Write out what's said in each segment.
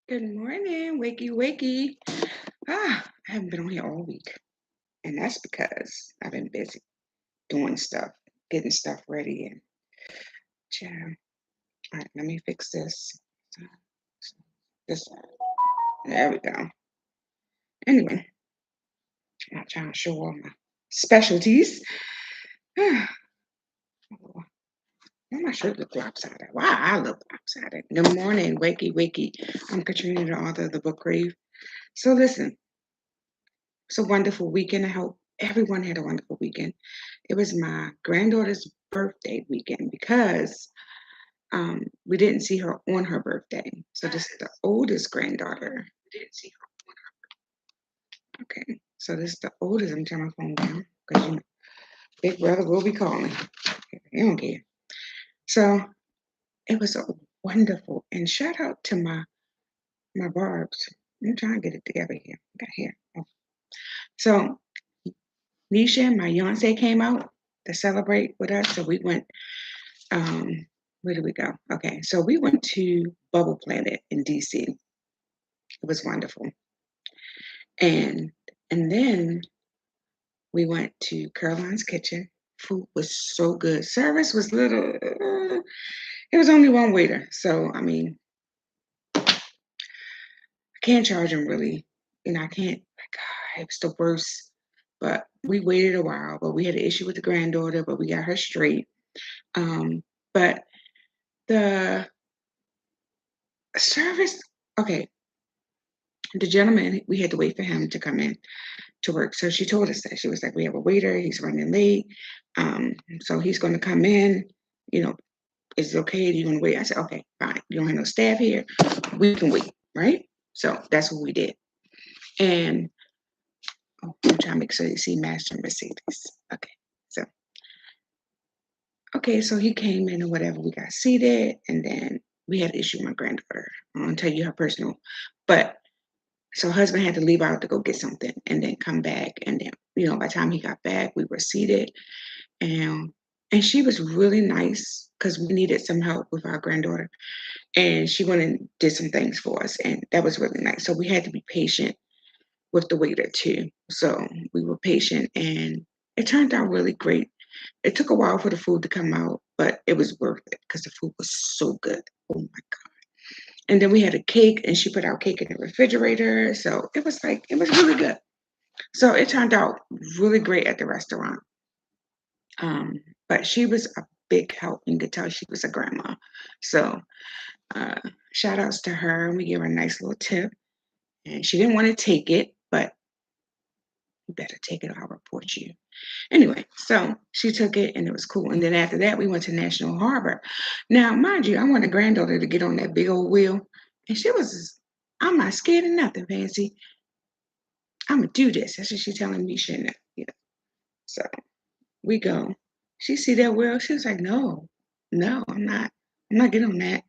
Good morning, wakey, wakey. I haven't been on here all week, and that's because I've been busy doing stuff, getting stuff ready, and child. All right, let me fix this. So- so This side. There we go. Anyway, I'm trying to show all my specialties. Why my shirt look lopsided? Why I look lopsided? Good morning, wakey, wakey. I'm Katrina, the author of the book Krave. So listen, it's a wonderful weekend. I hope everyone had a wonderful weekend. It was my granddaughter's birthday weekend because we didn't see her on her birthday. So this is the oldest granddaughter. We didn't see her. Okay, so this is the oldest. I'm turning my phone down because Big Brother will be calling. He don't care. So it was a wonderful and shout out to my barbs. I'm trying to get it together here. Got here. Oh. So Nisha, my fiance, came out to celebrate with us. So we went. Um, where did we go? Okay, so we went to Bubble Planet in DC. It was wonderful, and and then we went to Caroline's Kitchen. Food was so good. Service was little. It was only one waiter, so I mean, I can't charge him really. I can't. God, it was the worst. But we waited a while. But we had an issue with the granddaughter, but we got her straight. But the service. Okay, the gentleman, we had to wait for him to come in to work. So she told us that. She was like, we have a waiter, he's running late. So he's going to come in. You know, is it okay? Do you want to wait? I said, okay, fine. You don't have no staff here. We can wait, right? So that's what we did. And I'm trying to make sure you see Master Mercedes. Okay. So, okay, so he came in or whatever. We got seated and then we had an issue with my granddaughter. I won't tell you her personal, but so husband had to leave out to go get something and then come back. And then, by the time he got back, we were seated and she was really nice because we needed some help with our granddaughter. And she went and did some things for us. And that was really nice. So we had to be patient with the waiter too. So we were patient and it turned out really great. It took a while for the food to come out, but it was worth it because the food was so good. Oh my God. And then we had a cake and she put our cake in the refrigerator. So it was really good. So it turned out really great at the restaurant. Um, but she was a big help. You could tell she was a grandma. So uh, shout outs to her. We gave her a nice little tip. And she didn't want to take it, but you better take it. I'll report you. Anyway, so she took it and it was cool. And then after that, we went to National Harbor. Now, mind you, I want a granddaughter to get on that big old wheel. And I'm not scared of nothing, Fancy. I'm going to do this. That's what she's telling me. She, So we go. She see that wheel. She was like, no, no, I'm not. I'm not getting on that.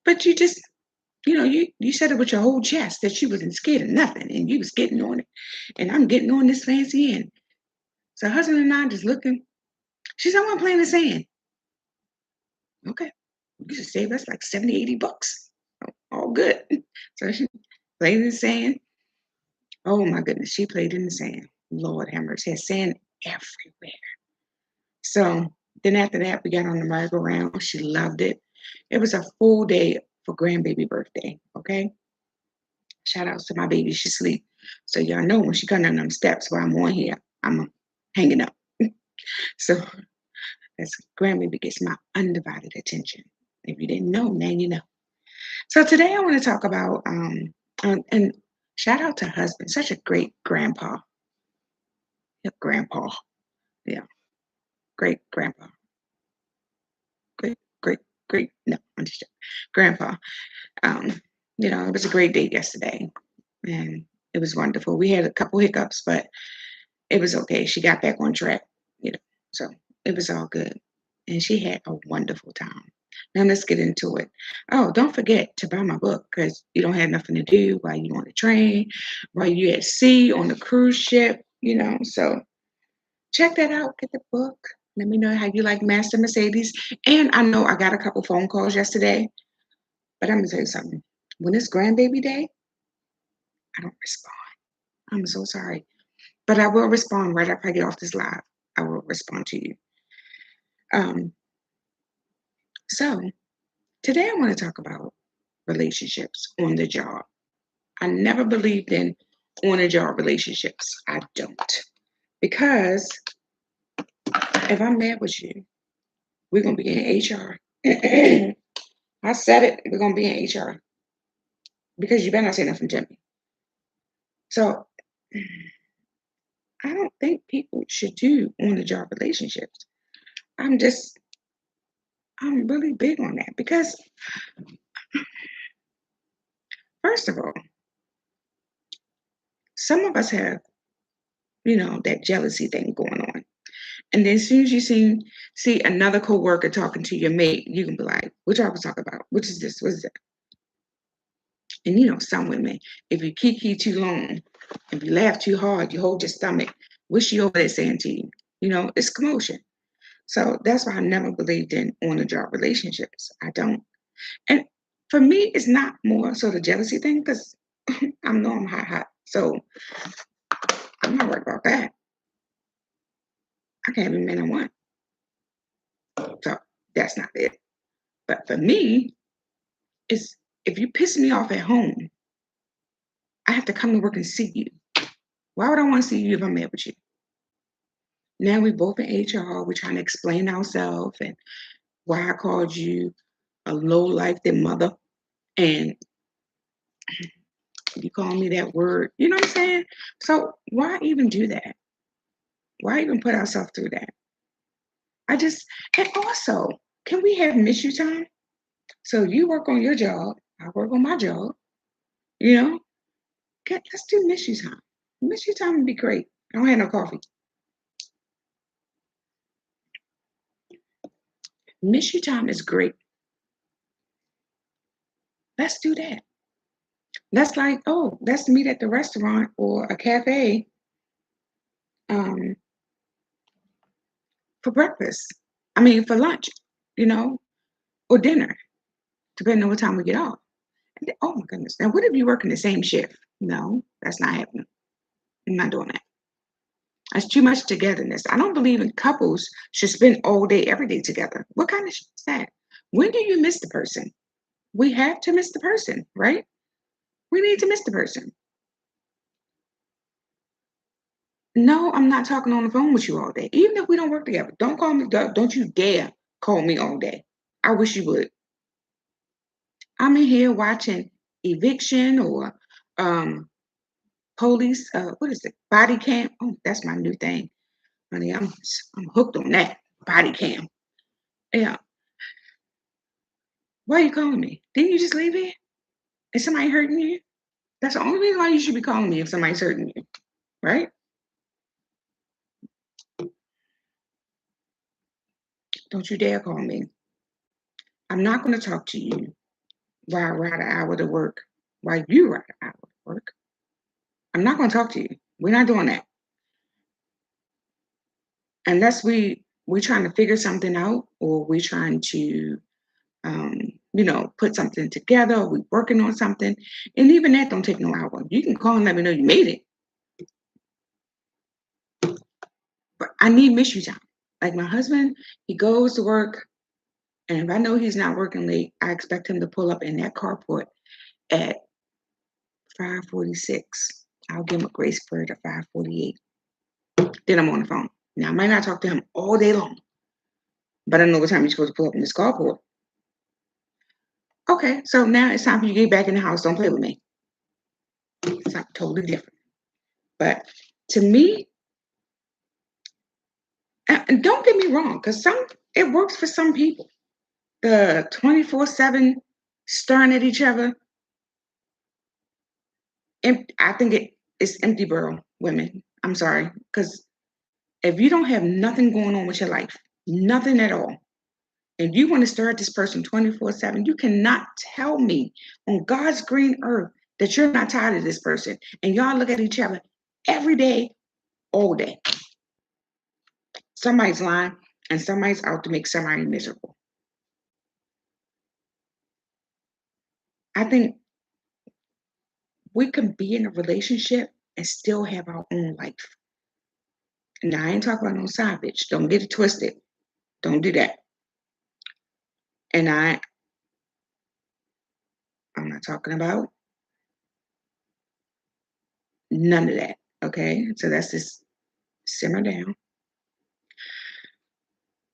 But you said it with your whole chest that you wasn't scared of nothing and you was getting on it. And I'm getting on this fancy end. So husband and I just looking. She said, I want to play in the sand. Okay. You should save us like 70, $80. All good. So she played in the sand. Oh my goodness. She played in the sand. Lord have mercy. Had sand everywhere. So then after that, we got on the merry-go-round. She loved it. It was a full day for grandbaby birthday. Okay. Shout outs to my baby. She sleep. So y'all know when she come down them steps while I'm on here, I'm hanging up. So that's grandbaby gets my undivided attention. If you didn't know, now you know. So today I want to talk about and shout out to husband, such a great grandpa. Yeah, grandpa. Yeah, great grandpa. Great, great, great. No, I'm just joking. Grandpa. Um, it was a great date yesterday and it was wonderful. We had a couple hiccups, but it was okay. She got back on track, you know. So it was all good. And she had a wonderful time. Now let's get into it. Oh, don't forget to buy my book because you don't have nothing to do while you on the train, while you at sea on the cruise ship. So check that out. Get the book. Let me know how you like Master Mercedes. And I know I got a couple phone calls yesterday, but I'm gonna tell you something. When it's grandbaby day, I don't respond. I'm so sorry. But I will respond right after I get off this live. I will respond to you. Um, so today I want to talk about relationships on the job. I never believed in on the job relationships. I don't. Because if I'm mad with you, we're gonna be in HR. I said it, we're gonna be in HR because you better not say nothing to me. So I don't think people should do on the job relationships. I'm just I'm really big on that because first of all, some of us have, that jealousy thing going on. And then as soon as you see another coworker talking to your mate, you can be like, what y'all was talking about? Which is this? What is that? And some women, if you kiki too long, if you laugh too hard, you hold your stomach, what's she over there saying to you? It's commotion. So that's why I never believed in on the job relationships. I don't. And for me, it's not more so the jealousy thing because I know I'm hot. So I'm not worried about that. I can have any man I want. So that's not it. But for me, it's if you piss me off at home, I have to come to work and see you. Why would I want to see you if I'm mad with you? Now we both in HR, we're trying to explain ourselves and why I called you a low life than mother. And you call me that word. You know what I'm saying? So why even do that? Why even put ourselves through that? And also, can we have miss you time? So you work on your job, I work on my job, you know? Let's do miss you time. Miss you time would be great. I don't have no coffee. Miss you time is great. Let's do that. That's like, oh, let's meet at the restaurant or a cafe um, for breakfast. I mean, for lunch, you know, or dinner, depending on what time we get off. Oh my goodness. Now, what if you work in the same shift? No, that's not happening. I'm not doing that. That's too much togetherness. I don't believe in couples should spend all day, every day together. What kind of shit is that? When do you miss the person? We have to miss the person, right? We need to miss the person. No, I'm not talking on the phone with you all day. Even if we don't work together, don't call me. Don't you dare call me all day. I wish you would. I'm in here watching eviction or um, police. What is it? Body cam. Oh, that's my new thing, honey. I'm hooked on that body cam. Yeah. Why are you calling me? Didn't you just leave here? Is somebody hurting you? That's the only reason why you should be calling me if somebody's hurting you, right? Don't you dare call me. I'm not going to talk to you while I ride an hour to work, while you ride an hour to work. I'm not going to talk to you. We're not doing that unless we trying to figure something out or we trying to um, put something together. Or we working on something, and even that don't take no hour. You can call and let me know you made it, but I need miss you time. Like my husband, he goes to work, and if I know he's not working late, I expect him to pull up in that carport at 5:46. I'll give him a grace period of 5:48. Then I'm on the phone. Now I might not talk to him all day long, but I know what time he's supposed to pull up in this carport. Okay, so now it's time for you to get back in the house. Don't play with me. It's like totally different. But to me, and don't get me wrong, because it works for some people. The 24/7 staring at each other, and I think it's empty barrel women. I'm sorry, because if you don't have nothing going on with your life, nothing at all, and you want to stare at this person 24/7, you cannot tell me on God's green earth that you're not tired of this person. And y'all look at each other every day, all day. Somebody's lying and somebody's out to make somebody miserable. I think we can be in a relationship and still have our own life. Now, I ain't talking about no side bitch. Don't get it twisted. Don't do that. And I'm not talking about none of that. Okay. So that's just simmer down.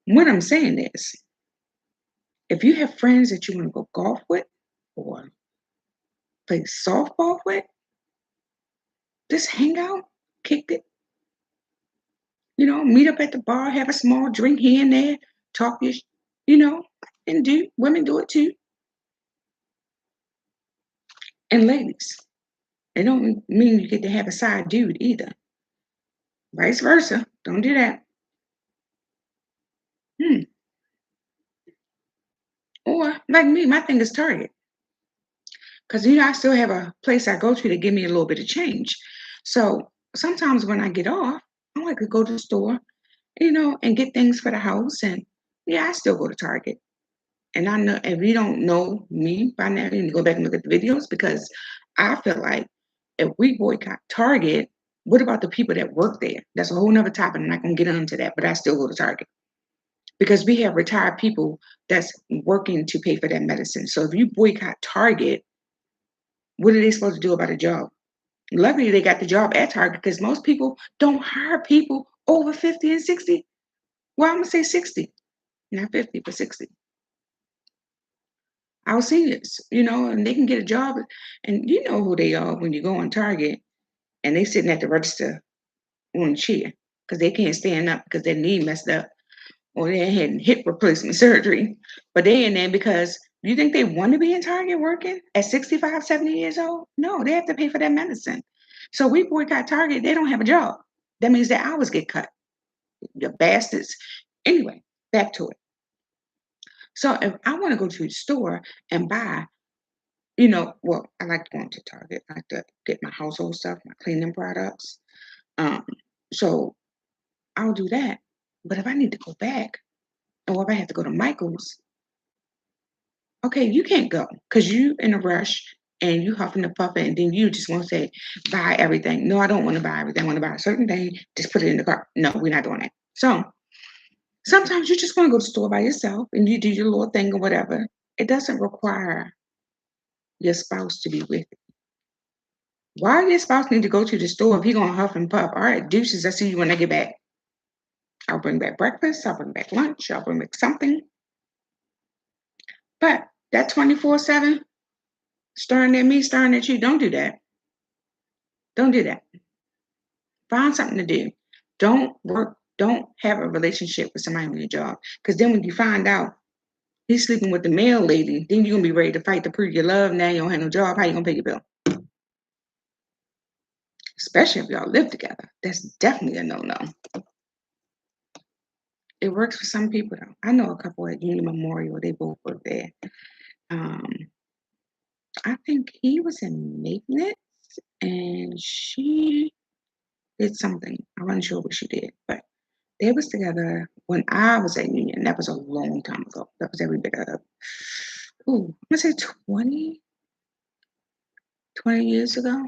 What I'm saying is, if you have friends that you want to go golf with or play softball with, just hang out, kick it, meet up at the bar, have a small drink here and there, talk your, you know, and do women do it too. And ladies, it don't mean you get to have a side dude either. Vice versa. Don't do that. Hmm. Or like me, my thing is Target. Because I still have a place I go to give me a little bit of change. So sometimes when I get off, I like to go to the store, and get things for the house. And yeah, I still go to Target. And I know if you don't know me by now, you need to go back and look at the videos because I feel like if we boycott Target, what about the people that work there? That's a whole nother topic. I'm not gonna get into that, but I still go to Target because we have retired people that's working to pay for that medicine. So if you boycott Target, what are they supposed to do about a job? Luckily, they got the job at Target because most people don't hire people over 50 and 60. Well, I'm gonna say 60, not 50, but 60. Our seniors, and they can get a job, and you know who they are when you go on Target and they sitting at the register on a chair because they can't stand up because their knee messed up or they had hip replacement surgery. But they in there because you think they want to be in Target working at 65, 70 years old? No, they have to pay for that medicine. So we boycott Target, they don't have a job. That means their hours get cut. The bastards. Anyway, back to it. So if I want to go to the store and buy, well, I like going to Target. I like to get my household stuff, my cleaning products. Um, so I'll do that. But if I need to go back, or if I have to go to Michael's, okay, you can't go because you in a rush and you huffing and puffing, and then you just want to say buy everything. No, I don't want to buy everything. I want to buy a certain thing. Just put it in the cart. No, we're not doing that. So sometimes you just want to go to the store by yourself and you do your little thing or whatever. It doesn't require your spouse to be with you. Why your spouse need to go to the store if he gonna huff and puff? All right, deuces. I see you when I get back. I'll bring back breakfast. I'll bring back lunch. I'll bring back something. But that 24/7 staring at me, staring at you, don't do that. Don't do that. Find something to do. Don't work. Don't have a relationship with somebody on your job. Because then when you find out he's sleeping with the male lady, then you're gonna be ready to fight to prove your love. Now you don't have no job. How you gonna pay your bill? Especially if y'all live together. That's definitely a no-no. It works for some people though. I know a couple at Union Memorial. They both work there. Um, I think he was in maintenance and she did something. I wasn't sure what she did, but they was together when I was at Union. That was a long time ago. That was every bit of, I'm gonna say 20 years ago.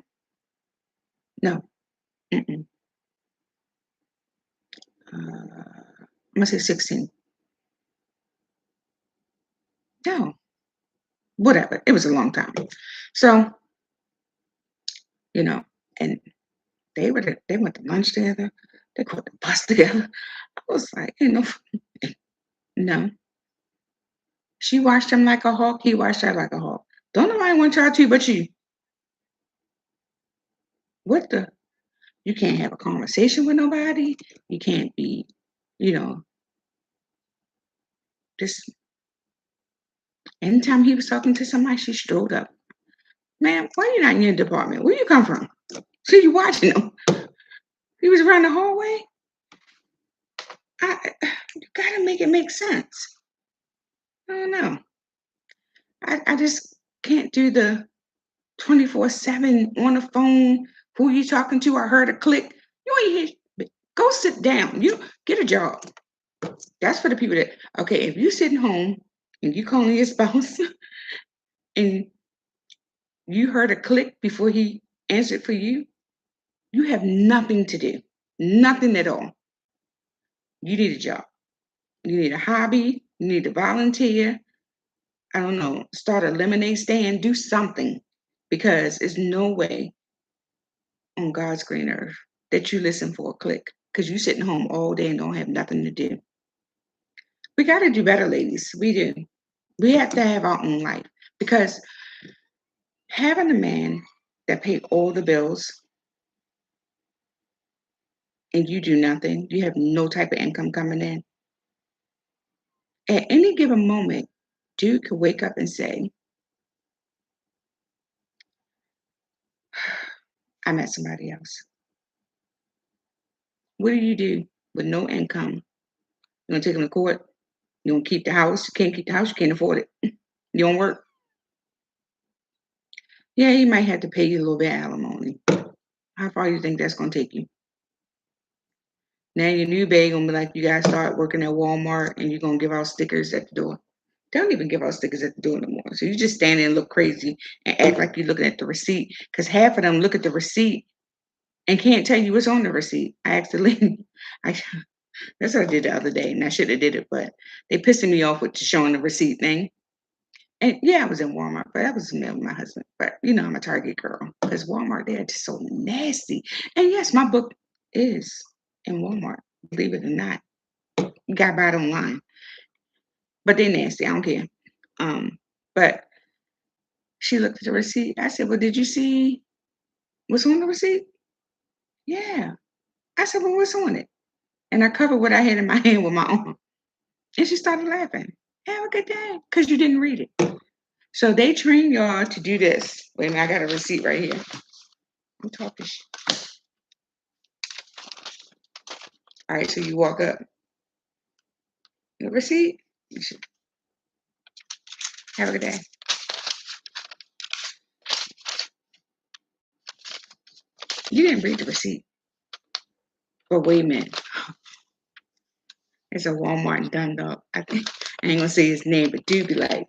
No, mm-mm. I'm gonna say 16. No, whatever. It was a long time. So, you know, and they went to lunch together. They caught the bus together. I was like, no. She watched him like a hawk. He watched her like a hawk. Don't nobody want y'all to but you. What the? You can't have a conversation with nobody. You can't be, you know, just anytime he was talking to somebody, she strode up. Man, why you not in your department? Where you come from? See you watching him. He was around the hallway. You gotta make it make sense. I don't know. I just can't do the 24/7 on the phone. Who you talking to? I heard a click. You ain't here. Go sit down. You get a job. That's for the people that, okay, if you sitting home and you calling your spouse and you heard a click before he answered for you, you have nothing to do, nothing at all. You need a job. You need a hobby. You need to volunteer. I don't know, start a lemonade stand, do something because there's no way on God's green earth that you listen for a click because you sitting home all day and don't have nothing to do. We got to do better, ladies. We do. We have to have our own life because having a man that pay all the bills and you do nothing, you have no type of income coming in. At any given moment, dude could wake up and say, I met somebody else. What do you do with no income? You gonna take him to court? You don't keep the house. You can't keep the house. You can't afford it. You don't work. Yeah, he might have to pay you a little bit of alimony. How far do you think that's gonna take you? Now your new babe gonna be like, you gotta start working at Walmart and you're gonna give out stickers at the door. They don't even give out stickers at the door no more. So you just stand there and look crazy and act like you're looking at the receipt. Because half of them look at the receipt and can't tell you what's on the receipt. I asked the lady, I, that's what I did the other day, and I should have did it, but they pissing me off with showing the receipt thing. And yeah, I was in Walmart, but that was me and my husband. But you know, I'm a Target girl because Walmart, they're just so nasty. And yes, my book is in Walmart, believe it or not. You got to buy it online, but they're nasty. I don't care. But she looked at the receipt. I said, well, did you see what's on the receipt? Yeah. I said, well, what's on it? And I covered what I had in my hand with my arm. And she started laughing. Have a good day, because you didn't read it. So they train y'all to do this. Wait a minute, I got a receipt right here. I'm talking shit. All right, so you walk up. The receipt. You should have a good day. You didn't read the receipt. But wait a minute. It's a Walmart Dundalk. I think I ain't gonna say his name, but dude be like,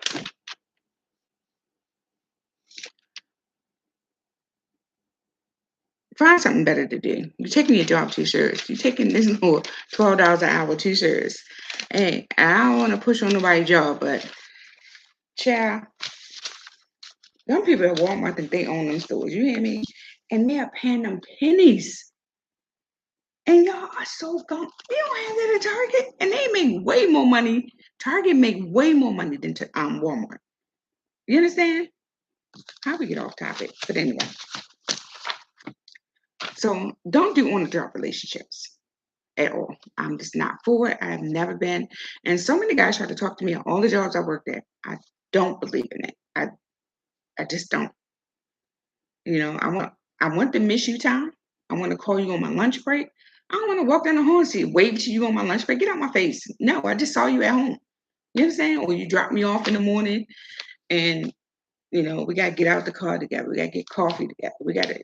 find something better to do. You're taking your job too serious. You're taking this little $12 an hour too serious. Hey, I don't want to push on nobody's job, but child, them people at Walmart think they own them stores. You hear me? And they are paying them pennies. And y'all are so dumb. We don't have that at Target, and they make way more money. Target make way more money than Walmart. You understand? How we get off topic? But anyway, so don't do on the job relationships at all. I'm just not for it. I've never been. And so many guys try to talk to me on all the jobs I worked at. I don't believe in it. I just don't. You know, I want the miss you time. I want to call you on my lunch break. I don't want to walk down the hall and see wave to you on my lunch break. Get out my face. No, I just saw you at home. You understand? Or you drop me off in the morning and we gotta get out the car together. We gotta get coffee together.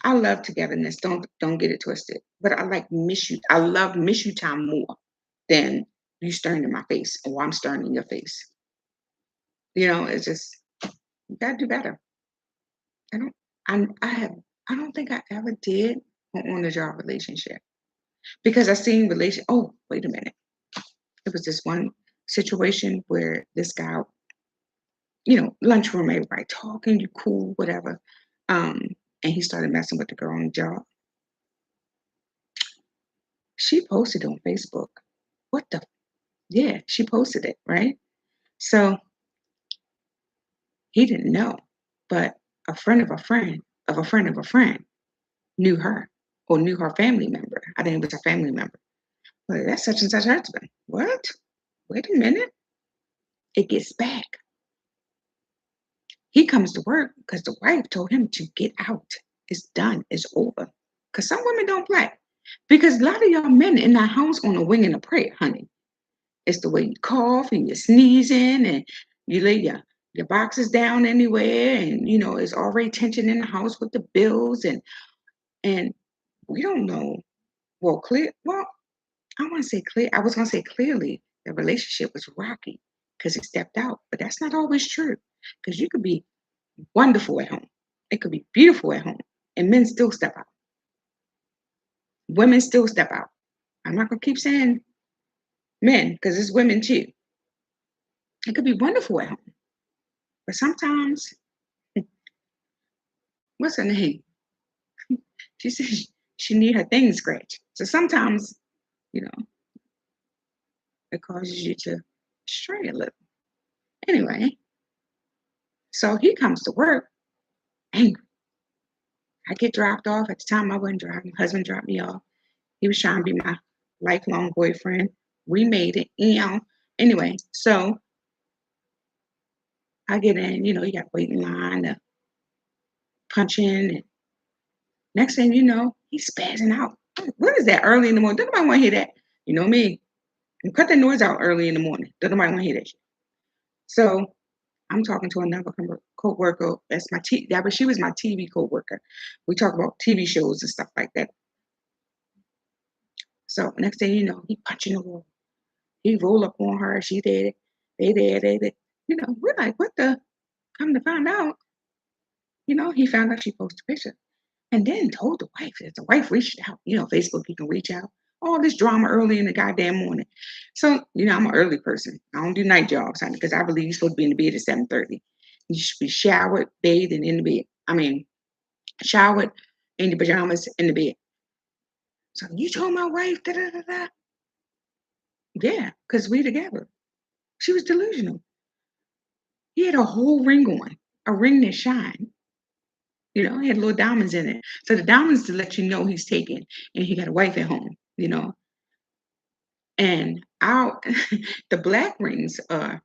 I love togetherness. Don't get it twisted. But I like miss you. I love miss you time more than you staring in my face or I'm staring in your face. It's just you gotta do better. I don't I don't think I ever did an on the job relationship because I seen relation. Oh, wait a minute. It was this one situation where this guy, lunchroom, everybody talking, you cool, whatever. And he started messing with the girl on the job. She posted on Facebook. What the? Yeah, she posted it, right? So he didn't know, but a friend of a friend of a friend of a friend knew her or knew her family member. I think it was a family member. But that's such and such husband. What? Wait a minute. It gets back. He comes to work because the wife told him to get out. It's done. It's over. Because some women don't play. Because a lot of y'all men in the house on a wing and a prayer, honey. It's the way you cough and you're sneezing and you lay your boxes down anywhere and it's already tension in the house with the bills and we don't know. I want to say clear. I was gonna say clearly the relationship was rocky because he stepped out, but that's not always true. Because you could be wonderful at home. It could be beautiful at home, and men still step out. Women still step out. I'm not gonna keep saying men because it's women too. It could be wonderful at home, but sometimes, what's her name? She said she need her things scratched. So sometimes, you know, it causes you to stray a little. Anyway, so he comes to work angry. I get dropped off. At the time, I wasn't driving. My husband dropped me off. He was trying to be my lifelong boyfriend. We made it. Anyway, so I get in, you got to wait in line to punch in. And next thing you know, he's spazzing out. What is that early in the morning? Don't nobody want to hear that. You know me. You cut that noise out early in the morning. Don't nobody want to hear that shit. So I'm talking to another co-worker. She was my TV co-worker. We talk about TV shows and stuff like that. So next thing you know, he punching the wall. He roll up on her. She did it. They did. We're like, what the? Come to find out, he found out she posted a picture and then told the wife. That the wife reached out. Facebook, you can reach out. All this drama early in the goddamn morning. So, I'm an early person. I don't do night jobs, honey, because I believe you're supposed to be in the bed at 7:30. You should be showered, bathed, and in the bed. I mean, showered, in your pajamas, in the bed. So you told my wife, da da da da. Yeah, because we together. She was delusional. He had a whole ring on, a ring that shined. He had little diamonds in it. So the diamonds to let you know he's taken and he got a wife at home. And our the black rings are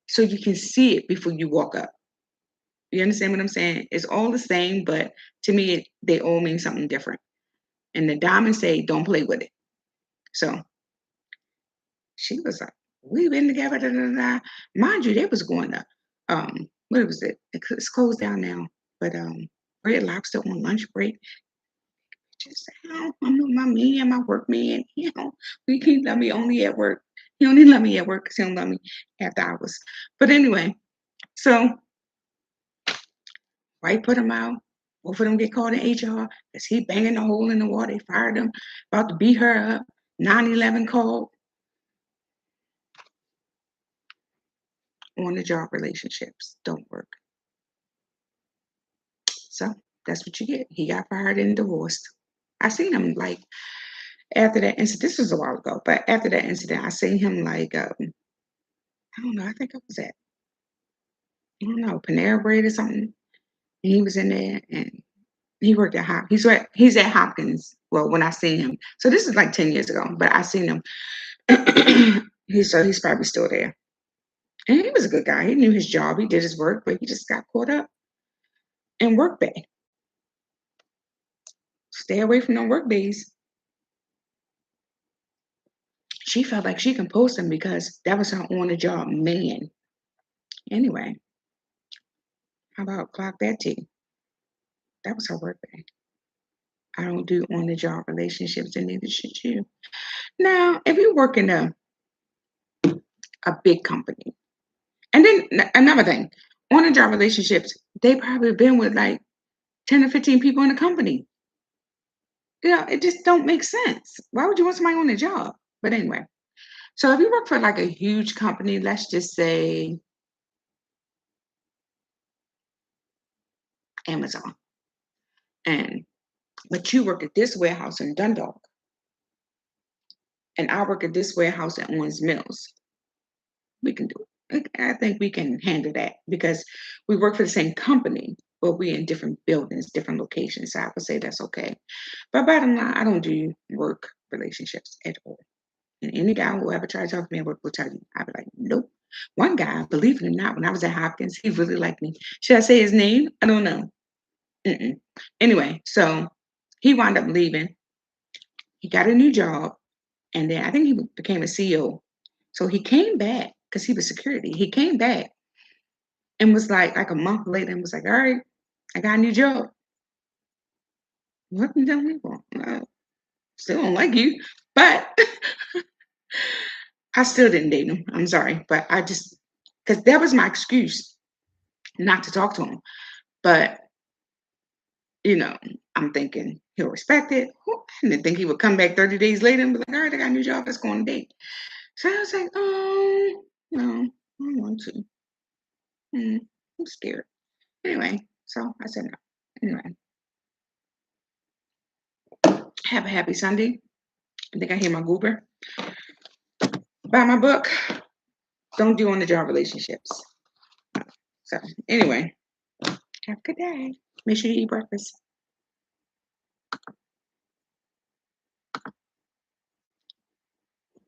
so you can see it before you walk up. You understand what I'm saying? It's all the same, but to me, they all mean something different. And the diamonds say, don't play with it. So she was like, we've been together, da, da, da. Mind you, they was going to, what was it? It's closed down now, but Red Lobster on lunch break. Just, I'm with my man, my work man. He love me only at work. He only love me at work because he don't love me after hours. But anyway, so wife put him out. Both of them get called in HR because he banging a hole in the wall. They fired him, about to beat her up. 9/11 called. On the job relationships don't work. So that's what you get. He got fired and divorced. I seen him like after that incident. This was a while ago, but after that incident, I seen him like I don't know. I think I was at I don't know Panera Bread or something. And he was in there, and he worked at He's at Hopkins. Well, when I seen him, so this is like 10 years ago, but I seen him. He's probably still there. And he was a good guy. He knew his job. He did his work, but he just got caught up in work day. Stay away from no work days. She felt like she can post him because that was her on the job man. Anyway, how about clock that T? That was her work day. I don't do on the job relationships, and neither should you. Now, if you work in a big company, and then another thing, on the job relationships, they probably been with like 10 or 15 people in the company. It just don't make sense. Why would you want somebody on the job? But anyway, so if you work for like a huge company, let's just say Amazon, and but you work at this warehouse in Dundalk, and I work at this warehouse at Owens Mills. We can do it. I think we can handle that because we work for the same company, but we're in different buildings, different locations. So I would say that's okay. But bottom line, I don't do work relationships at all. And any guy who ever tries to talk to me at work will tell you, I'll be like, nope. One guy, believe it or not, when I was at Hopkins, he really liked me. Should I say his name? I don't know. Mm-mm. Anyway, so he wound up leaving. He got a new job, and then I think he became a CEO. So he came back because he was security. He came back and was like a month later and was like, all right, I got a new job. What you done me for? Still don't like you, but I still didn't date him. I'm sorry, but I just, 'cause that was my excuse not to talk to him. But you know, I'm thinking he'll respect it. I didn't think he would come back 30 days later and be like, all right, I got a new job. Let's go on a date. So I was like, no, I don't want to. I'm scared. Anyway, so I said no. Anyway, have a happy Sunday. I think I hear my goober. Buy my book. Don't do on the job relationships. So anyway, have a good day. Make sure you eat breakfast.